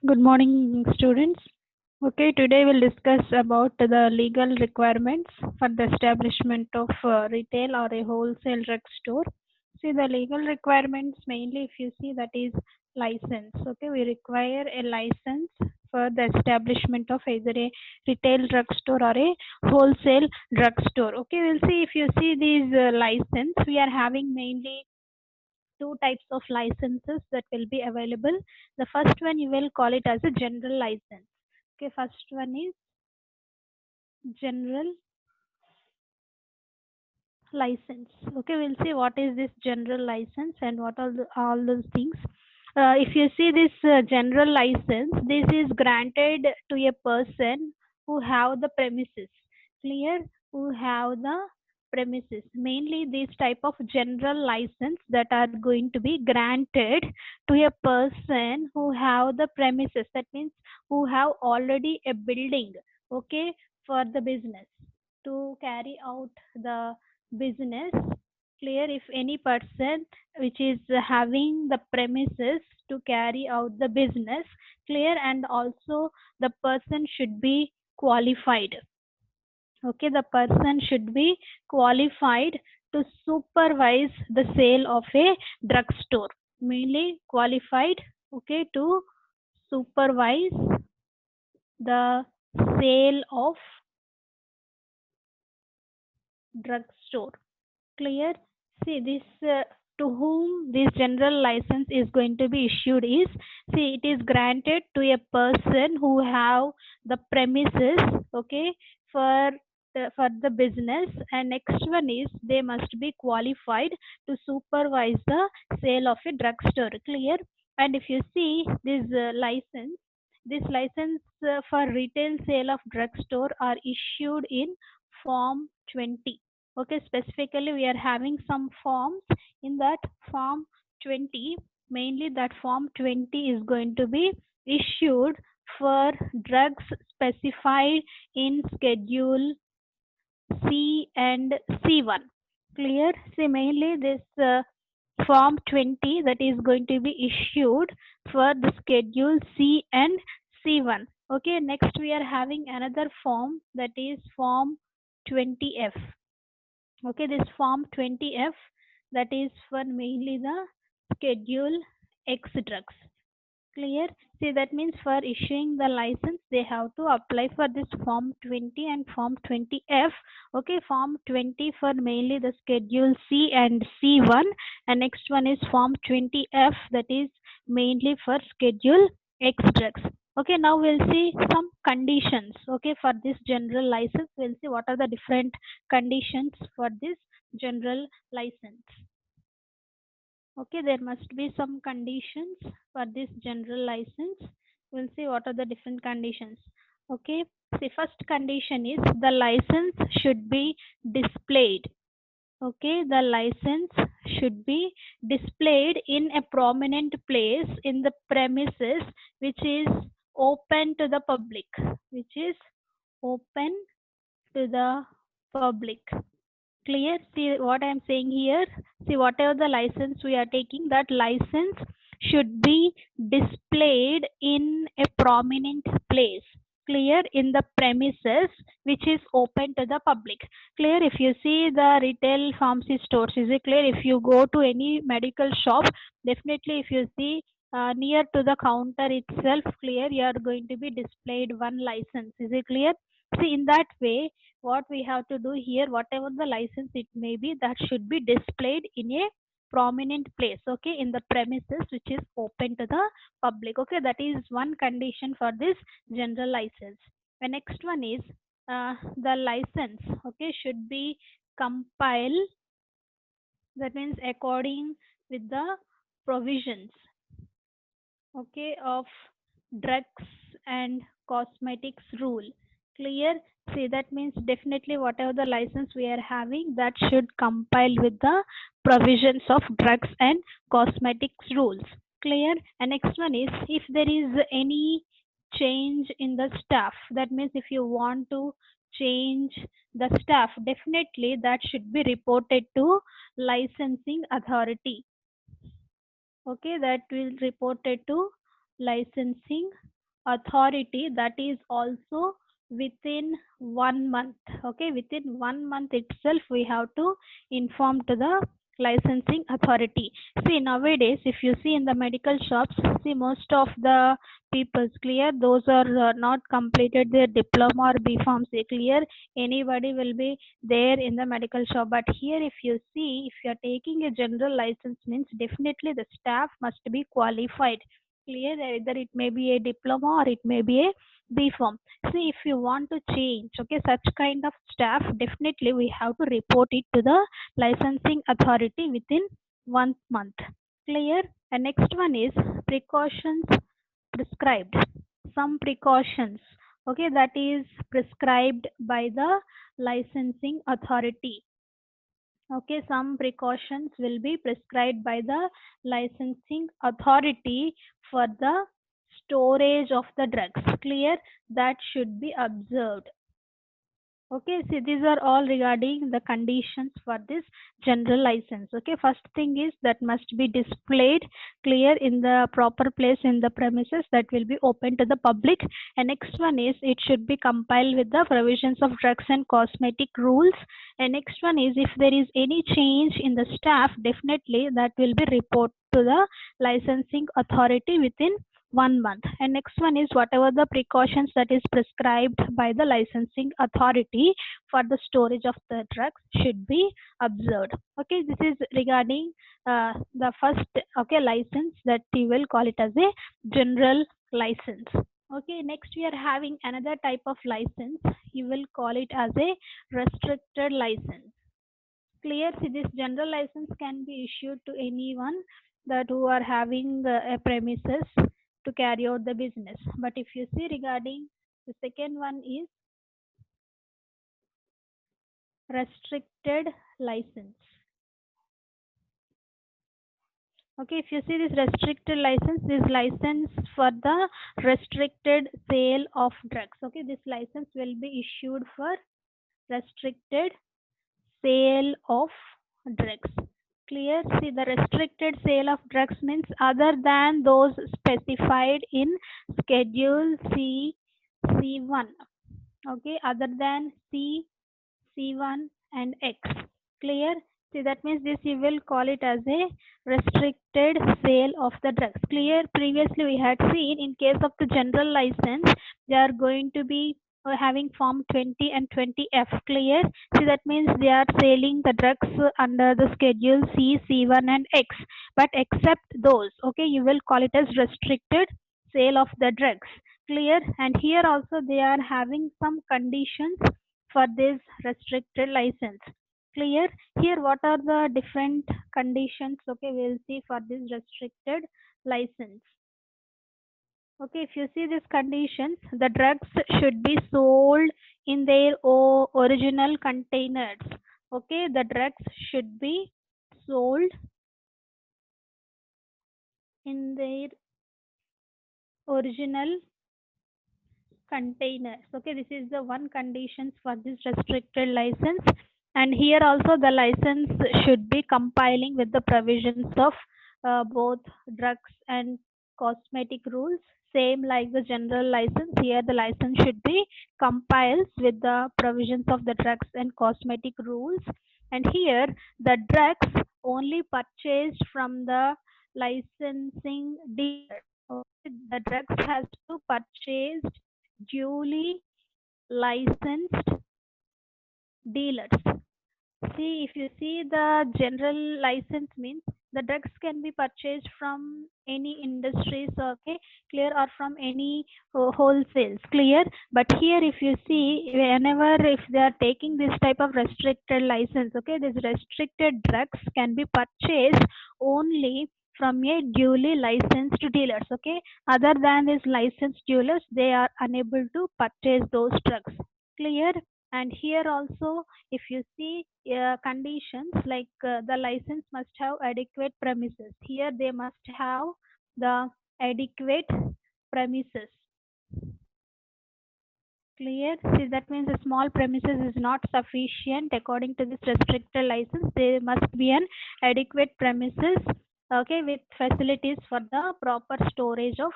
Good morning, students. Okay, today we'll discuss about the legal requirements for the establishment of retail or a wholesale drugstore. See, the legal requirements mainly, if you see, that is license. Okay, we require a license for the establishment of either a retail drugstore or a wholesale drugstore. Okay, we'll see if you see these license, we are having mainly two types of licenses that will be available. The first one you will call it as a general license. Okay, first one is general license. Okay, we'll see what is this general license and what are all those things. If you see this general license, this is granted to a person who have the premises. Clear? Who have the premises. Mainly these type of general license that are going to be granted to a person who have the premises. That means who have already a building. Okay, for the business to carry out the business. Clear? If any person which is having the premises to carry out the business. Clear? And also the person should be qualified. Okay, the person should be qualified to supervise the sale of a drugstore. Mainly qualified, okay, to supervise the sale of drugstore. Clear? See this to whom this general license is going to be issued is, see, it is granted to a person who have the premises, okay, for the business. And next one is they must be qualified to supervise the sale of a drugstore. Clear? And if you see this license for retail sale of drugstore are issued in form 20. Okay, specifically we are having some forms. In that form 20, mainly that form 20 is going to be issued for drugs specified in schedule C and C1. Clear? See, mainly this form 20 that is going to be issued for the schedule C and C1. Okay, next we are having another form, that is form 20F. Okay, this form 20F, that is for mainly the schedule X drugs. Clear? See, that means for issuing the license they have to apply for this form 20 and form 20F. Okay, form 20 for mainly the schedule C and C1, and next one is form 20F, that is mainly for schedule X drugs. Okay, now we'll see some conditions. Okay, for this general license we'll see what are the different conditions for this general license. Okay, there must be some conditions for this general license. We'll see what are the different conditions. Okay, see, first condition is the license should be displayed. Okay, the license should be displayed in a prominent place in the premises which is open to the public. Which is open to the public. Clear? See what I am saying here. See, whatever the license we are taking, that license should be displayed in a prominent place. Clear? In the premises which is open to the public. Clear? If you see the retail pharmacy stores, is it clear? If you go to any medical shop, definitely if you see near to the counter itself, clear, you are going to be displayed one license. Is it clear? See, in that way what we have to do here, whatever the license it may be, that should be displayed in a prominent place. Okay, in the premises which is open to the public. Okay, that is one condition for this general license. The next one is the license, okay, should be compiled, that means according with the provisions, okay, of drugs and cosmetics rule. Clear? See, that means definitely whatever the license we are having, that should compile with the provisions of drugs and cosmetics rules. Clear? And next one is, if there is any change in the staff, that means if you want to change the staff, definitely that should be reported to licensing authority. Okay, that will report it to licensing authority, that is also within 1 month. Okay, within 1 month itself we have to inform to the licensing authority. See, nowadays if you see in the medical shops, see most of the people's clear, those are not completed their diploma or B Pharmacy, clear, anybody will be there in the medical shop. But here if you see, if you are taking a general license means definitely the staff must be qualified, clear, either it may be a diploma or it may be a B Pharm. See, if you want to change, okay, such kind of staff, definitely we have to report it to the licensing authority within 1 month, clear. And next one is precautions prescribed. Some precautions, okay, that is prescribed by the licensing authority. Okay, some precautions will be prescribed by the licensing authority for the storage of the drugs, clear, that should be observed. Okay, so these are all regarding the conditions for this general license. Okay, first thing is that must be displayed clear in the proper place in the premises that will be open to the public. And next one is it should be compiled with the provisions of drugs and cosmetic rules. And next one is if there is any change in the staff, definitely that will be reported to the licensing authority within 1 month. And next one is whatever the precautions that is prescribed by the licensing authority for the storage of the drugs should be observed. Okay, this is regarding the first, okay, license, that we will call it as a general license. Okay, next we are having another type of license, you will call it as a restricted license, clear. See, this general license can be issued to anyone that who are having a premises to carry out the business. But if you see regarding the second one is restricted license. Okay, if you see this restricted license, this license for the restricted sale of drugs. Okay, this license will be issued for restricted sale of drugs, clear. See, the restricted sale of drugs means other than those specified in schedule C, C1. Okay, other than C, C1 and X, clear. See, that means this you will call it as a restricted sale of the drugs, clear. Previously we had seen in case of the general license they are going to be having form 20 and 20F, clear. See, that means they are selling the drugs under the schedule C, C1 and X. But except those, okay, you will call it as restricted sale of the drugs, clear. And here also they are having some conditions for this restricted license, clear. Here what are the different conditions, okay, we'll see for this restricted license. Okay, if you see these conditions, the drugs should be sold in their original containers. Okay, the drugs should be sold in their original containers. Okay, this is the one conditions for this restricted license. And here also the license should be compiling with the provisions of both drugs and cosmetic rules, same like the general license. Here the license should be compiled with the provisions of the drugs and cosmetic rules. And here the drugs only purchased from the licensing dealer. Okay, the drugs has to purchased duly licensed dealers. See, if you see the general license means the drugs can be purchased from any industries, okay, clear, or from any wholesales, clear. But here if you see, whenever if they are taking this type of restricted license, okay, this restricted drugs can be purchased only from a duly licensed dealers. Okay, other than these licensed dealers they are unable to purchase those drugs, clear. And here also if you see conditions like the license must have adequate premises, here they must have the adequate premises, clear. See, that means the small premises is not sufficient according to this restricted license. There must be an adequate premises, okay, with facilities for the proper storage of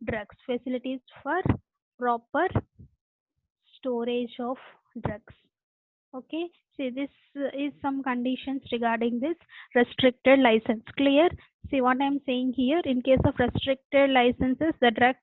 drugs, facilities for proper storage of drugs. Okay, see this is some conditions regarding this restricted license. Clear? See what I'm saying here. In case of restricted licenses, the drugs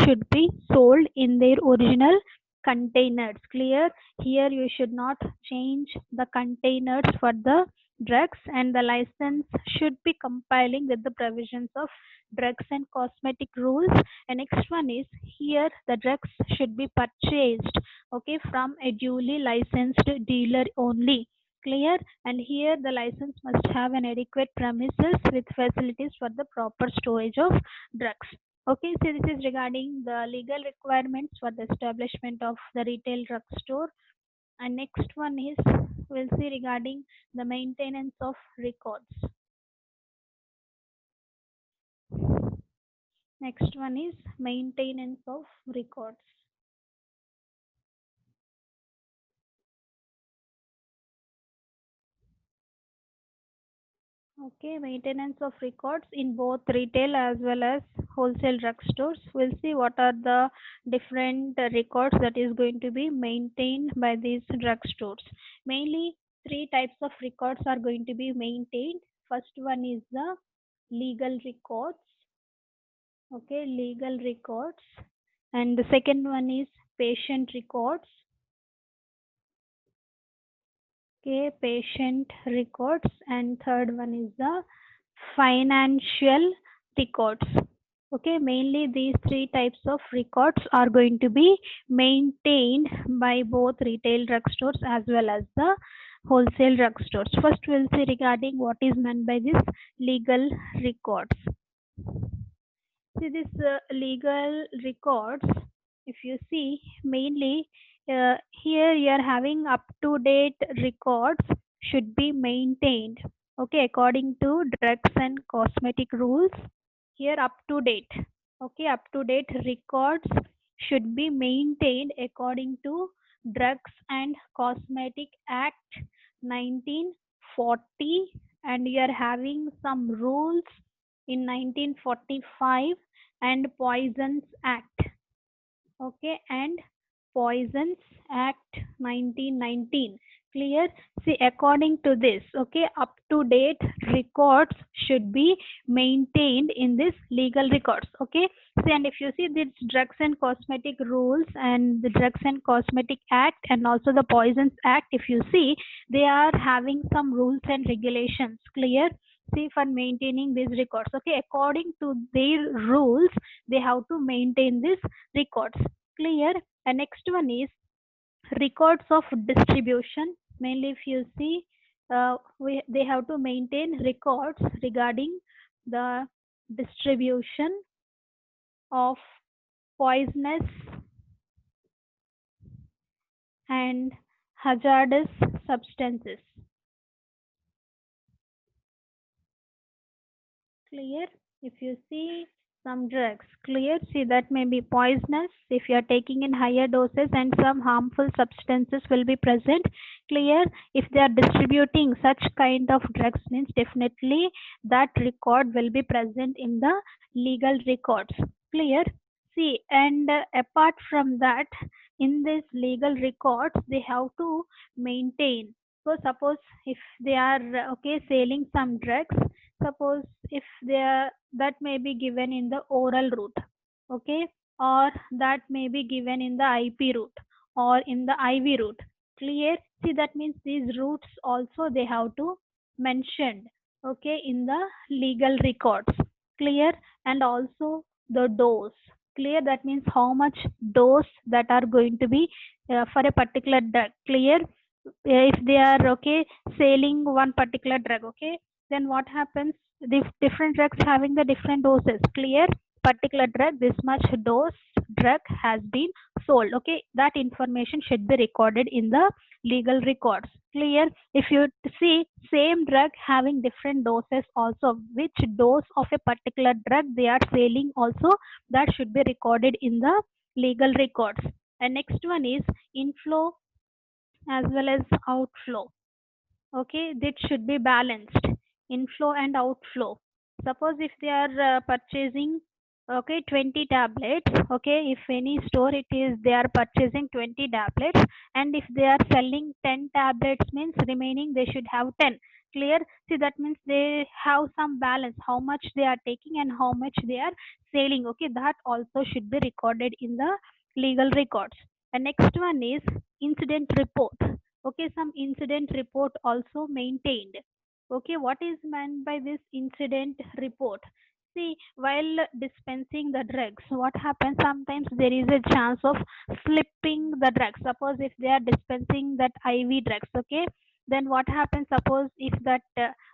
should be sold in their original containers. Clear? Here you should not change the containers for the drugs, and the license should be compiling with the provisions of drugs and cosmetic rules. And next one is, here the drugs should be purchased, okay, from a duly licensed dealer only. Clear? And here the license must have an adequate premises with facilities for the proper storage of drugs. Okay, so this is regarding the legal requirements for the establishment of the retail drugstore. And next one is, we'll see regarding the maintenance of records. Next one is maintenance of records. Okay, maintenance of records in both retail as well as wholesale drugstores. We'll see what are the different records that is going to be maintained by these drugstores. Mainly three types of records are going to be maintained. First one is the legal records. Okay, legal records. And the second one is patient records. Okay, patient records. And third one is the financial records. Okay, mainly these three types of records are going to be maintained by both retail drugstores as well as the wholesale drugstores. First, we'll see regarding what is meant by this legal records. See this legal records, if you see, mainly here you are having up to date records should be maintained, okay, according to drugs and cosmetic rules. Here up to date, okay, up to date records should be maintained according to drugs and cosmetic act 1940, and you are having some rules in 1945, and Poisons Act, okay, and Poisons Act 1919. Clear? See, according to this, okay, up to date records should be maintained in this legal records. Okay, see, and if you see this drugs and cosmetic rules and the drugs and cosmetic act and also the Poisons Act, if you see, they are having some rules and regulations. Clear? See, for maintaining these records, okay, according to their rules they have to maintain these records. Clear? And next one is records of distribution. Mainly if you see, they have to maintain records regarding the distribution of poisonous and hazardous substances. Clear? If you see some drugs, clear, see that may be poisonous if you are taking in higher doses, and some harmful substances will be present. Clear? If they are distributing such kind of drugs, means definitely that record will be present in the legal records. Clear? See, and apart from that, in this legal records they have to maintain. So suppose if they are okay selling some drugs, suppose if they are, that may be given in the oral route, okay, or that may be given in the IP route or in the IV route. Clear? See, that means these routes also they have to mention, okay, in the legal records. Clear? And also the dose. Clear? That means how much dose that are going to be for a particular drug. Clear? If they are okay selling one particular drug, okay, then what happens, the different drugs having the different doses. Clear? Particular drug, this much dose drug has been sold, okay, that information should be recorded in the legal records. Clear? If you see same drug having different doses also, which dose of a particular drug they are selling also, that should be recorded in the legal records. And next one is inflow as well as outflow. Okay, that should be balanced, inflow and outflow. Suppose if they are purchasing Okay, 20 tablets. Okay, if any store it is they are purchasing 20 tablets, and if they are selling 10 tablets means remaining they should have 10. Clear? See, that means they have some balance how much they are taking and how much they are selling. Okay, that also should be recorded in the legal records. And next one is incident report. Okay, some incident report also maintained. Okay, what is meant by this incident report? See, while dispensing the drugs, what happens sometimes there is a chance of slipping the drugs. Suppose if they are dispensing that IV drugs, okay, then what happens? Suppose if that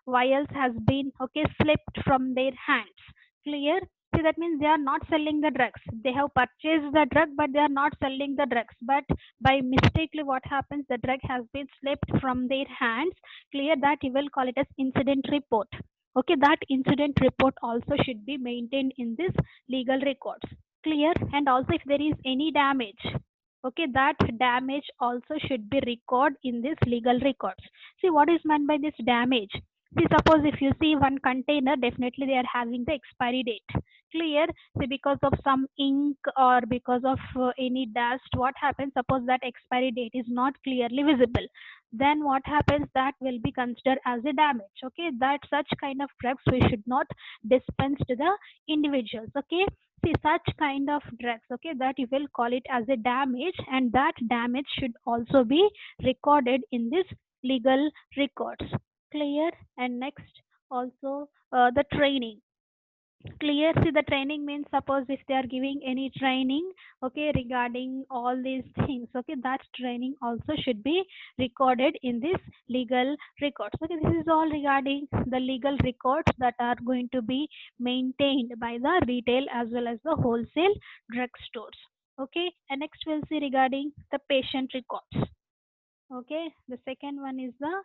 vials has been okay slipped from their hands. Clear? See, that means they are not selling the drugs. They have purchased the drug, but they are not selling the drugs. But by mistakenly, what happens? The drug has been slipped from their hands. Clear? That you will call it as incident report. Okay, that incident report also should be maintained in this legal records. Clear? And also if there is any damage, okay, that damage also should be recorded in this legal records. See, what is meant by this damage? See, suppose if you see one container, definitely they are having the expiry date. Clear? See, because of some ink or because of any dust, what happens? Suppose that expiry date is not clearly visible, then what happens? That will be considered as a damage. Okay, that such kind of drugs we should not dispense to the individuals. Okay, see, such kind of drugs, okay, that you will call it as a damage, and that damage should also be recorded in this legal records. Clear? And next also the training. Clear? See, the training means suppose if they are giving any training, okay, regarding all these things, okay, that training also should be recorded in this legal records. Okay, this is all regarding the legal records that are going to be maintained by the retail as well as the wholesale drugstores. Okay, and next we'll see regarding the patient records. Okay, the second one is the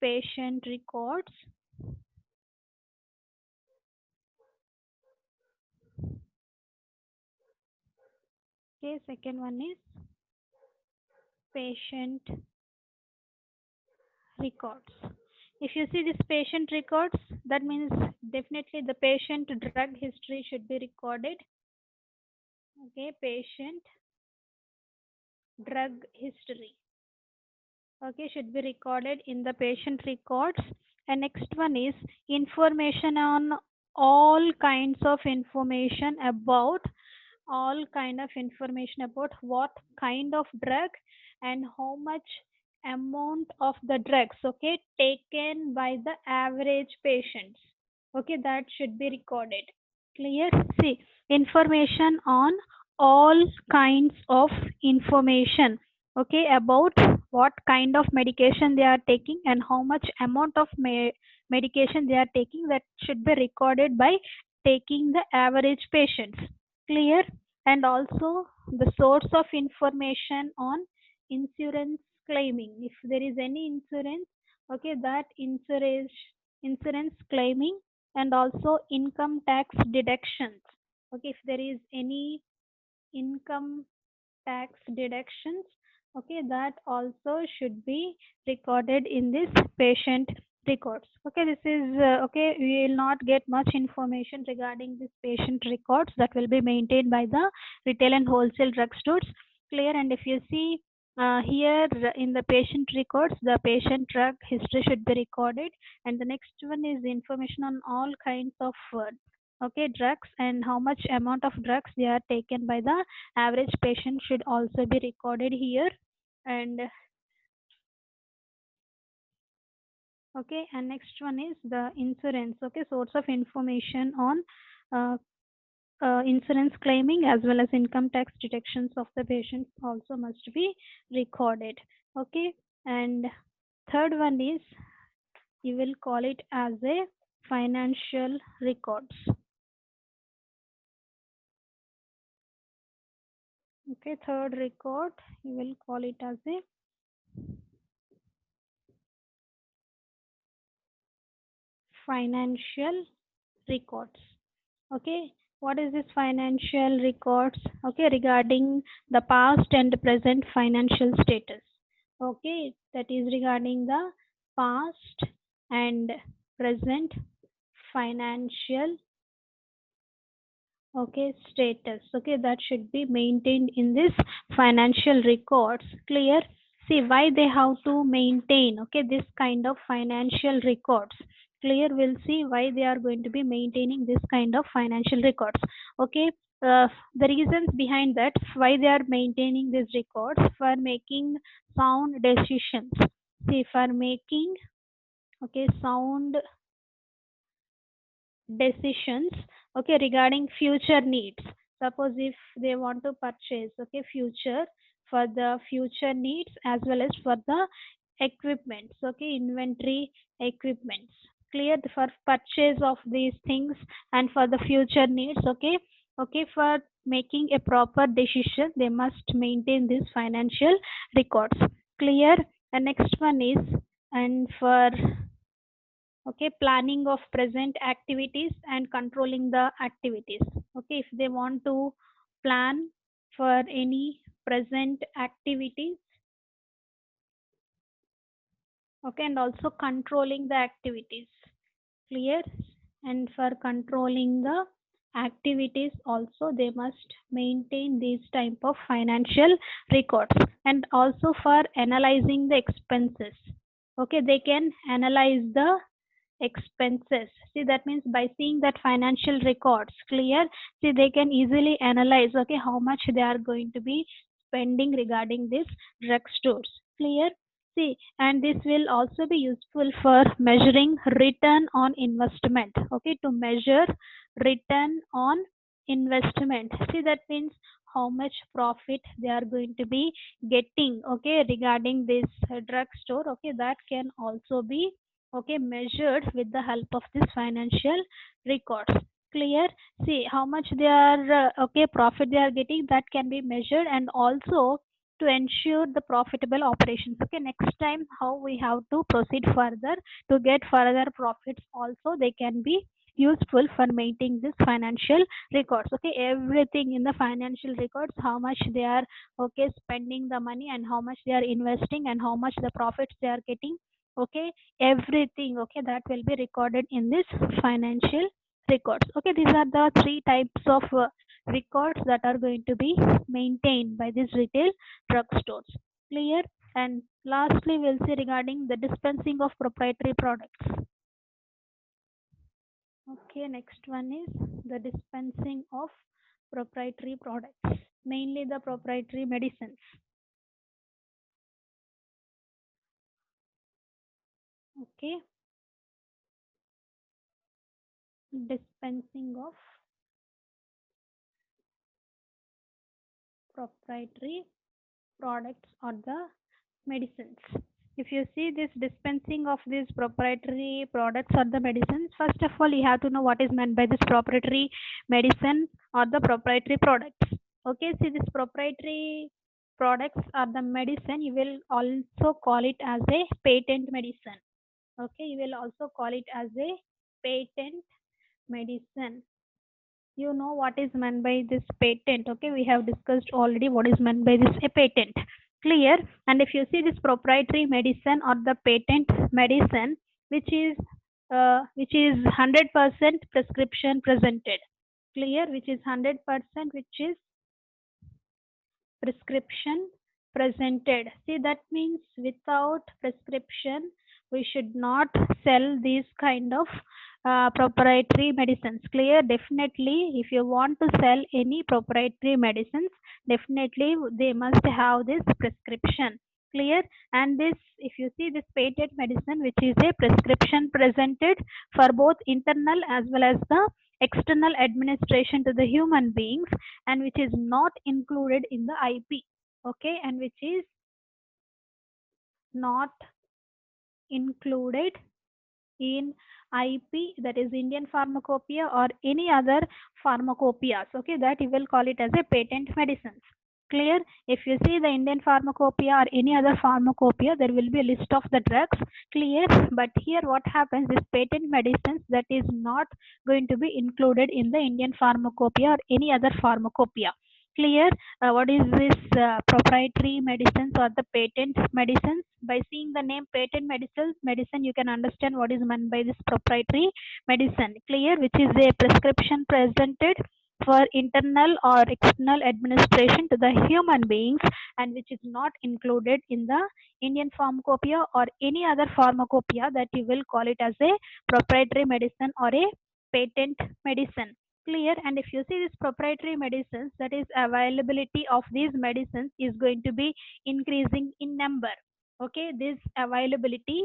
patient records. Okay, second one is patient records. If you see this patient records, that means definitely the patient drug history should be recorded. Okay, patient drug history. Okay, should be recorded in the patient records. And next one is information on all kinds of information about all kind of information about what kind of drug and how much amount of the drugs, okay, taken by the average patients. Okay, that should be recorded. Clear? See, information on all kinds of information, okay, about what kind of medication they are taking and how much amount of medication they are taking, that should be recorded by taking the average patients. Clear? And also the source of information on insurance claiming. If there is any insurance, okay, that insurance claiming, and also income tax deductions. Okay, if there is any income tax deductions, okay, that also should be recorded in this patient records. Okay, this is okay, we will not get much information regarding this patient records that will be maintained by the retail and wholesale drugstores. Clear? And if you see here in the patient records, the patient drug history should be recorded, and the next one is information on all kinds of okay drugs and how much amount of drugs they are taken by the average patient should also be recorded here. And okay, and next one is the insurance. Okay, source of information on uh, insurance claiming as well as income tax deductions of the patient also must be recorded. Okay, and third one is you will call it as a financial records. Okay, third record you will call it as a financial records. Okay, what is this financial records? Okay, regarding the past and present financial status. Okay, that is regarding the past and present financial Okay, status. Okay, that should be maintained in this financial records. Clear? See why they have to maintain, okay, this kind of financial records. Clear? We'll see why they are going to be maintaining this kind of financial records. Okay, the reasons behind that, why they are maintaining these records, for making sound decisions. See, for making, okay, sound decisions, okay, regarding future needs. Suppose if they want to purchase, okay, future, for the future needs as well as for the equipments, okay, inventory equipments. Clear? For purchase of these things and for the future needs, okay. Okay, for making a proper decision they must maintain these financial records. Clear? The next one is, and for, okay, planning of present activities and controlling the activities. Okay, if they want to plan for any present activities, okay, and also controlling the activities. Clear? And for controlling the activities also they must maintain these type of financial records. And also for analyzing the expenses, okay, they can analyze the expenses. See, that means by seeing that financial records. Clear? See, they can easily analyze, okay, how much they are going to be spending regarding this drugstores. Clear? See, and this will also be useful for measuring return on investment. Okay, to measure return on investment. See, that means how much profit they are going to be getting, okay, regarding this drugstore. Okay, that can also be, okay, measured with the help of this financial records. Clear? See how much they are, okay, profit they are getting, that can be measured. And also to ensure the profitable operations. Okay, next time how we have to proceed further to get further profits also, they can be useful for maintaining this financial records. Okay, everything in the financial records, how much they are, okay, spending the money and how much they are investing and how much the profits they are getting. Okay, everything, okay, that will be recorded in this financial records. Okay, these are the three types of records that are going to be maintained by these retail drugstores. Clear? And lastly we'll see regarding the dispensing of proprietary products. Okay, next one is the dispensing of proprietary products, mainly the proprietary medicines. Okay, dispensing of proprietary products or the medicines. If you see this dispensing of these proprietary products or the medicines, first of all you have to know what is meant by this proprietary medicine or the proprietary products. Okay, see, this proprietary products or the medicine, you will also call it as a patent medicine. Okay, you will also call it as a patent medicine. You know what is meant by this patent. Okay, we have discussed already what is meant by this a patent. Clear? And if you see this proprietary medicine or the patent medicine, which is 100% prescription presented. Clear? Which is 100%, which is prescription presented. See, that means without prescription we should not sell these kind of proprietary medicines. Clear? Definitely if you want to sell any proprietary medicines, definitely they must have this prescription. Clear? And this, if you see this patent medicine, which is a prescription presented for both internal as well as the external administration to the human beings, and which is not included in the IP. Okay, and which is not included in IP, that is Indian Pharmacopoeia or any other pharmacopoeias. Okay, that you will call it as a patent medicines. Clear? If you see the Indian Pharmacopoeia or any other pharmacopoeia, there will be a list of the drugs. Clear? But here what happens is patent medicines that is not going to be included in the Indian Pharmacopoeia or any other pharmacopoeia. Clear? What is this proprietary medicines or the patent medicines? By seeing the name patent medicine, you can understand what is meant by this proprietary medicine. Clear? Which is a prescription presented for internal or external administration to the human beings, and which is not included in the Indian pharmacopoeia or any other pharmacopoeia, that you will call it as a proprietary medicine or a patent medicine. Clear? And if you see this proprietary medicines, that is availability of these medicines is going to be increasing in number. Okay, this availability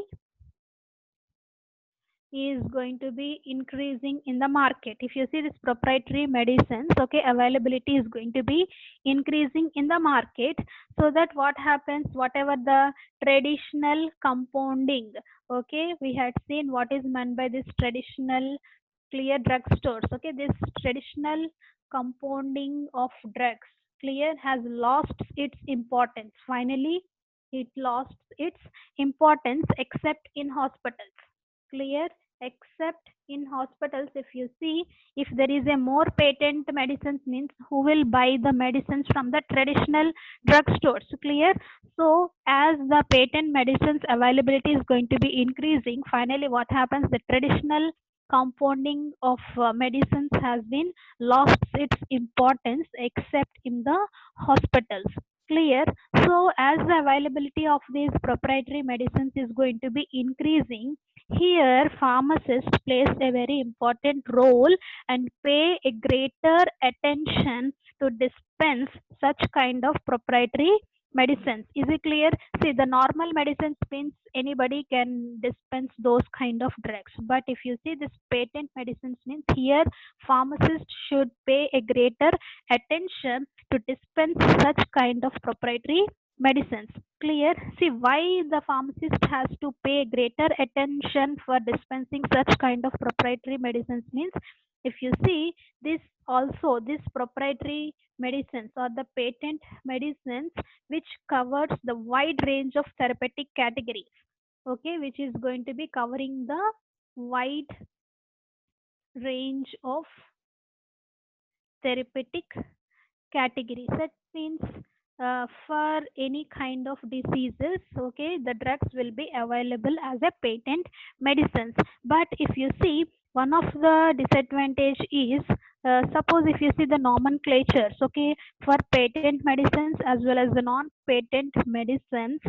is going to be increasing in the market. If you see this proprietary medicines, okay, availability is going to be increasing in the market. So that what happens, whatever the traditional compounding, okay, we had seen what is meant by this traditional clear drugstores. Okay, this traditional compounding of drugs, clear, has lost its importance. Finally, it lost its importance except in hospitals. Clear? Except in hospitals, if you see, if there is a more patent medicines, means who will buy the medicines from the traditional drugstores. Clear? So as the patent medicines availability is going to be increasing, finally what happens, the traditional compounding of medicines has been lost its importance except in the hospitals. Clear? So as the availability of these proprietary medicines is going to be increasing, here pharmacists plays a very important role and pay a greater attention to dispense such kind of proprietary medicines. Is it clear? See, the normal medicines means anybody can dispense those kind of drugs. But if you see this patent medicines, means here pharmacists should pay a greater attention to dispense such kind of proprietary medicines. Clear? See, why the pharmacist has to pay greater attention for dispensing such kind of proprietary medicines, means if you see this, also this proprietary medicines or the patent medicines, which covers the wide range of therapeutic categories, okay, which is going to be covering the wide range of therapeutic categories. That means for any kind of diseases, okay, the drugs will be available as a patent medicines. But if you see, one of the disadvantage is, suppose if you see the nomenclatures, okay, for patent medicines as well as the non-patent medicines,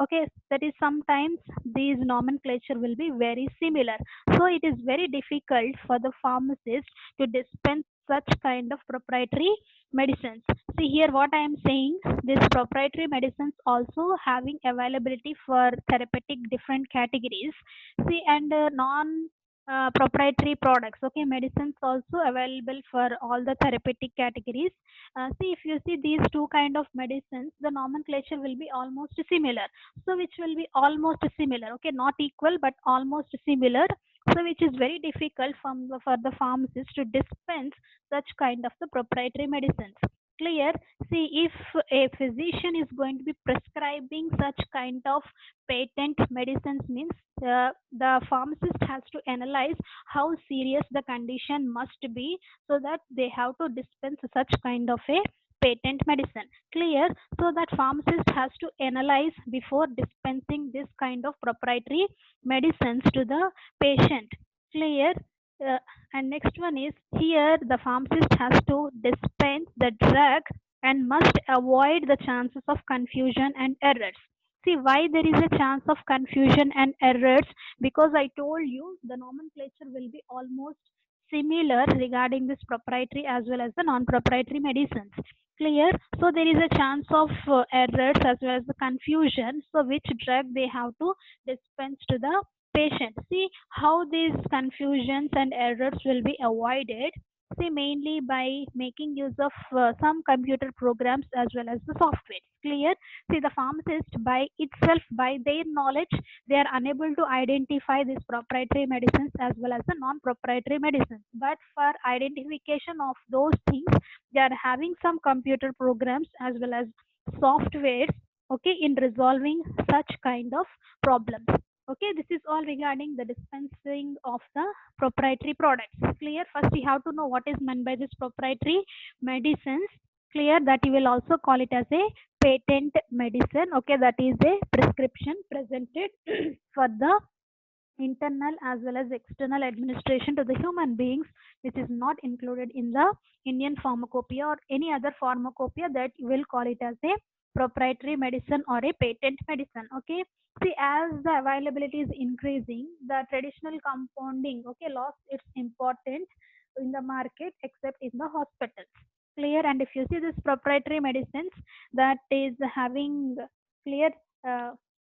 okay, that is sometimes these nomenclature will be very similar. So it is very difficult for the pharmacist to dispense such kind of proprietary medicines. See here what I am saying, this proprietary medicines also having availability for therapeutic different categories. See, and non proprietary products, okay, medicines also available for all the therapeutic categories. See, if you see these two kind of medicines, the nomenclature will be almost similar. So which will be almost similar, okay, not equal but almost similar. So which is very difficult for the pharmacist to dispense such kind of the proprietary medicines. Clear? See, if a physician is going to be prescribing such kind of patent medicines, means the pharmacist has to analyze how serious the condition must be, so that they have to dispense such kind of a patent medicine. Clear? So that pharmacist has to analyze before dispensing this kind of proprietary medicines to the patient. Clear? uh, and next one is, here the pharmacist has to dispense the drug and must avoid the chances of confusion and errors. See, why there is a chance of confusion and errors? Because I told you the nomenclature will be almost similar regarding this proprietary as well as the non-proprietary medicines. Clear? So there is a chance of errors as well as the confusion. So which drug they have to dispense to the patient. See how these confusions and errors will be avoided. See, mainly by making use of some computer programs as well as the software. Clear? See, the pharmacist by itself, by their knowledge, they are unable to identify these proprietary medicines as well as the non-proprietary medicines. But for identification of those things, they are having some computer programs as well as softwares, okay, in resolving such kind of problems. Okay, this is all regarding the dispensing of the proprietary products. Clear? First we have to know what is meant by this proprietary medicines. Clear? That you will also call it as a patent medicine. Okay, that is a prescription presented for the internal as well as external administration to the human beings, which is not included in the Indian pharmacopoeia or any other pharmacopoeia, that you will call it as a proprietary medicine or a patent medicine. Okay. See, as the availability is increasing, the traditional compounding, okay, lost its importance in the market except in the hospitals. Clear? And if you see this proprietary medicines, that is having clear, uh,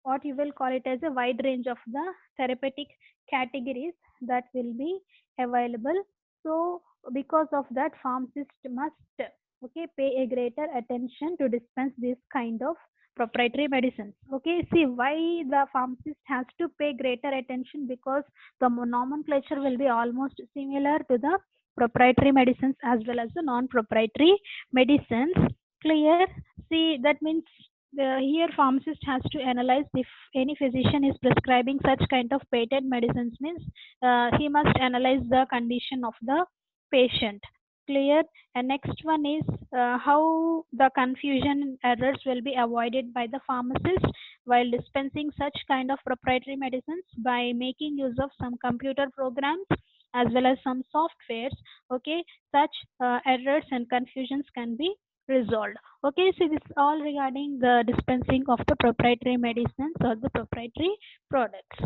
what you will call it as a wide range of the therapeutic categories that will be available. So because of that, pharmacist must, okay, pay a greater attention to dispense this kind of proprietary medicines. Okay, see why the pharmacist has to pay greater attention, because the nomenclature will be almost similar to the proprietary medicines as well as the non-proprietary medicines. Clear? See, that means here pharmacist has to analyze if any physician is prescribing such kind of patent medicines, means he must analyze the condition of the patient. Clear? And next one is how the confusion errors will be avoided by the pharmacist while dispensing such kind of proprietary medicines, by making use of some computer programs as well as some softwares. Okay, such errors and confusions can be resolved. Okay, so this is all regarding the dispensing of the proprietary medicines or the proprietary products.